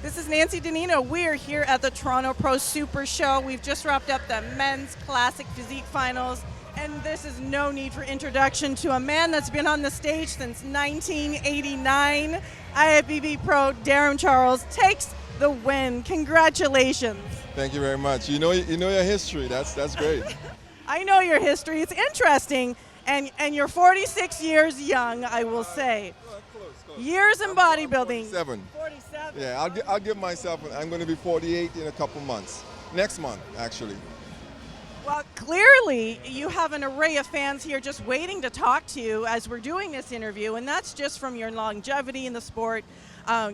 This is Nancy Nino. We're here at the Toronto Pro Super Show. We've just wrapped up the men's classic physique finals, and this is no need for introduction to a man that's been on the stage since 1989. IFBB Pro Darrem Charles takes the win. Congratulations. Thank you very much. You know your history. That's great. I know your history. It's interesting, and you're 46 years young, I will say. Close. Years in bodybuilding. 47. 47. Yeah, I'll give myself. I'm going to be 48 in a couple months. Next month, actually. Well, clearly you have an array of fans here just waiting to talk to you as we're doing this interview, and that's just from your longevity in the sport.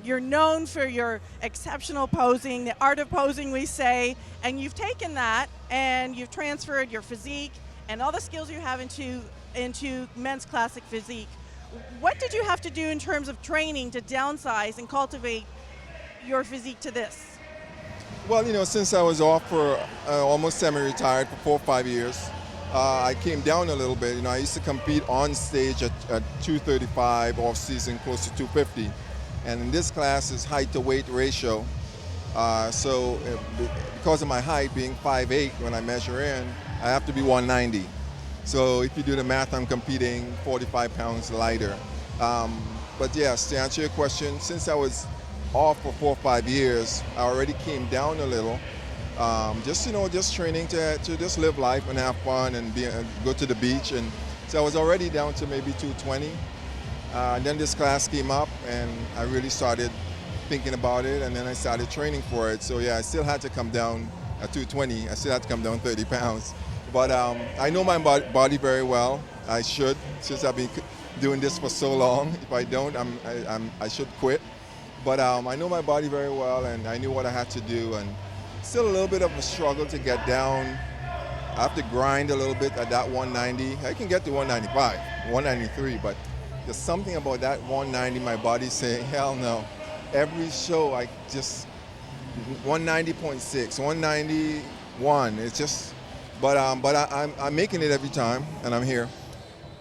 You're known for your exceptional posing, the art of posing, we say, and you've taken that and you've transferred your physique and all the skills you have into men's classic physique. What did you have to do in terms of training to downsize and cultivate your physique to this? Well, since I was off for almost semi-retired for 4 or 5 years, I came down a little bit. I used to compete on stage at 235, off season close to 250. And in this class is height to weight ratio. So because of my height being 5'8", when I measure in, I have to be 190. So if you do the math, I'm competing 45 pounds lighter. But yes, to answer your question, since I was off for 4 or 5 years, I already came down a little. Just training to just live life and have fun and go to the beach. And so I was already down to maybe 220. And then this class came up, and I really started thinking about it, and then I started training for it. So yeah, I still had to come down at 220. I still had to come down 30 pounds. But I know my body very well. I should, since I've been doing this for so long. If I don't, I should quit. But I know my body very well, and I knew what I had to do. And still a little bit of a struggle to get down. I have to grind a little bit at that 190. I can get to 195, 193, but there's something about that 190, my body's saying, hell no. Every show, I just, 190.6, 191, it's just, but I'm making it every time, and I'm here.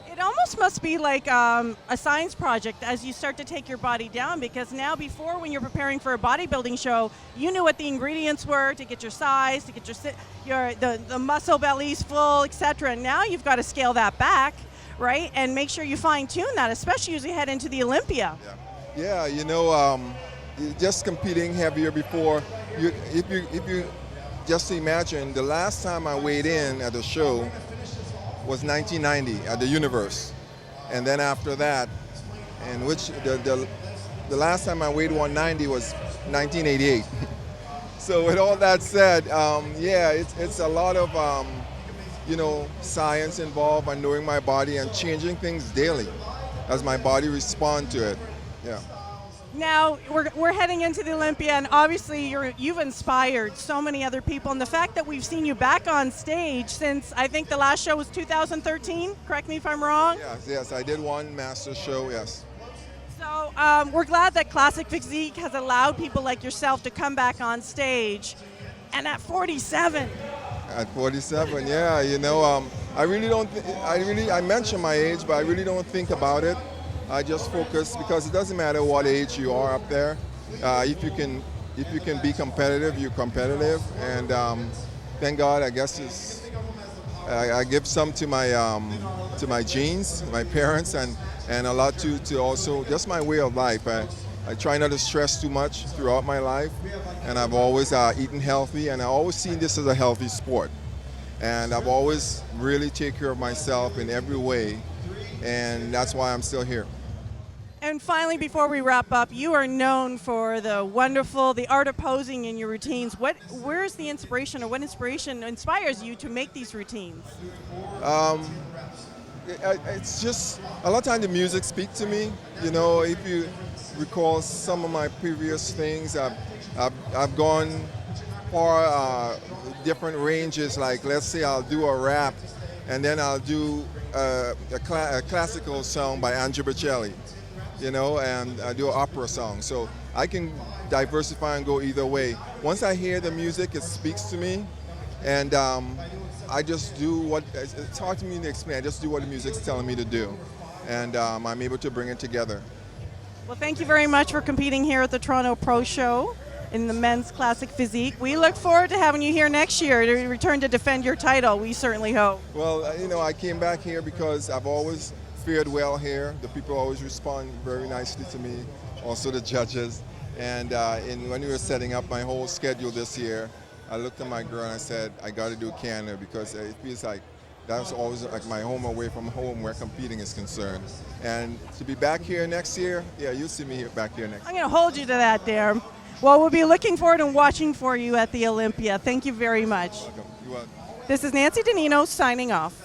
It almost must be like a science project as you start to take your body down, because now before, when you're preparing for a bodybuilding show, you knew what the ingredients were to get your size, to get the muscle bellies full, etc. And now you've got to scale that back, right? And make sure you fine-tune that, especially as you head into the Olympia. Yeah, just competing heavier before, if you just imagine, the last time I weighed in at a show was 1990 at the Universe. And then after that, and which the last time I weighed 190 was 1988. So with all that said, it's a lot of science involved and knowing my body and changing things daily as my body responds to it. Yeah. Now we're heading into the Olympia, and obviously you've inspired so many other people. And the fact that we've seen you back on stage since, I think the last show was 2013. Correct me if I'm wrong. Yes, I did one master show. Yes. So we're glad that Classic Physique has allowed people like yourself to come back on stage, and at 47. At 47, yeah, I really don't. I mention my age, but I really don't think about it. I just focus, because it doesn't matter what age you are up there. If you can be competitive, you're competitive, and thank God. I guess I give some to my genes, my parents, and a lot to also just my way of life. I try not to stress too much throughout my life, and I've always eaten healthy, and I always seen this as a healthy sport. And I've always really take care of myself in every way, and that's why I'm still here. And finally, before we wrap up, you are known for the art of posing in your routines. Where's the inspiration, or what inspiration inspires you to make these routines? It's just, a lot of times the music speaks to me. If you recall some of my previous things, I've gone far different ranges. Like, let's say I'll do a rap, and then I'll do a classical song by Andrea Bocelli, and I do an opera song. So I can diversify and go either way. Once I hear the music, it speaks to me, and I just do it's hard for me to explain. I just do what the music's telling me to do, and I'm able to bring it together. Well, thank you very much for competing here at the Toronto Pro Show. in the men's classic physique. We look forward to having you here next year to return to defend your title. We certainly hope. Well, I came back here because I've always fared well here. The people always respond very nicely to me, also the judges. And when we were setting up my whole schedule this year, I looked at my girl and I said, I got to do Canada because it feels like that's always like my home away from home where competing is concerned. And to be back here next year, yeah, you'll see me back here next year. I'm going to hold you to that, Darrem. Well, we'll be looking forward and watching for you at the Olympia. Thank you very much. You're welcome. This is Nancy Nino signing off.